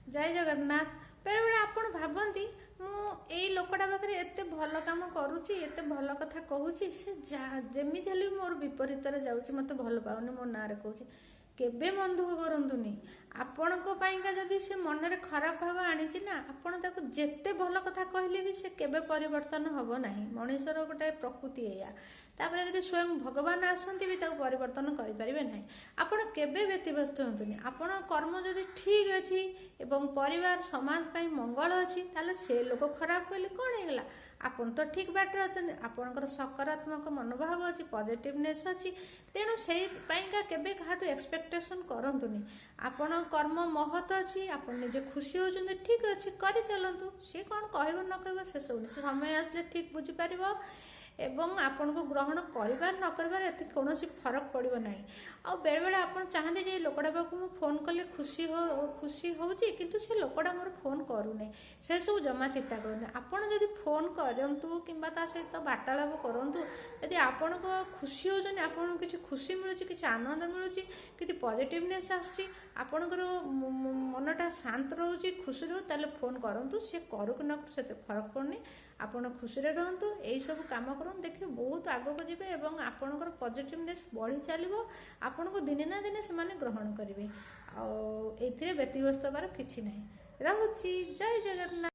जय जगन्नाथ। बेले बेले आपण भाबंती मु एई लोकटा पाखरे एते भल काम करूची एते भल कथा कहूची से जेमिति हेले मोर विपरीत रे जाउची मते भल पाउनी मो नारे कहूची केबे मन दुख करंतुनी आपणको पाइंका जदि से मन रे खराब भाव आनीची ना आपण ताको जेते भल कथा कहले भी से केबे परिवर्तन हबो नाही। मनुष्यर गोटे प्रकृति एया तापर जदि स्वयं भगवान आसंती भी ताको परिवर्तन करि परिबे नाही। आपण केबे व्यतिव्यस्त होंतुनी आपण कर्म जदि ठीक अछि एवं परिवार समाज पई मंगल अछि ताले से लोक खराब कहले कोन हेला आपण तो ठीक बाटे अछन आपणकर सकारात्मक मनोभाव अछि पॉजिटिवनेस अछि तेणु से पाइंका केबे काहाटू एक्सपेक्टेशन करंतुनी आपण कर्म महत अछि आपण निजे खुशी होजन ठीक अछि करि चलंतु से कोन कहबो न कहबो से समय आसले ठीक बुझी परिबो एवं आपन को ग्रहण करिबार न करिबार एते कोनोसी फरक पड़िबो नाही। आ बेले बेले आपन चाहंदी जे लोकडा बाकू मु फोन कले खुशी होउची किंतु से लोकडा मोर फोन करू नै से सब जमा चिंता करने आपन जदि फोन करंतु किंबा ता सहित वार्तालाप करंतु यदि आपन को खुशी होजन आपन किछि खुशी मिलुची किछि आनंद मिलुची किछि पॉजिटिवनेस आछी आपन को मनटा शांत रहउची खुशी रहउ ताले फोन करंतु से करू कि न से फरक पड़नी आपण खुशी रे रहंतु एई सब काम करन देखि बहुत आगो को जिवे एवं आपनकर पॉजिटिवनेस बढ़ी चलिबो आपन को दिने ना दिने से माने ग्रहण करिवे आ एथिरे व्यतिव्यस्त बार किछि नाही। रहउची जय जगन्नाथ।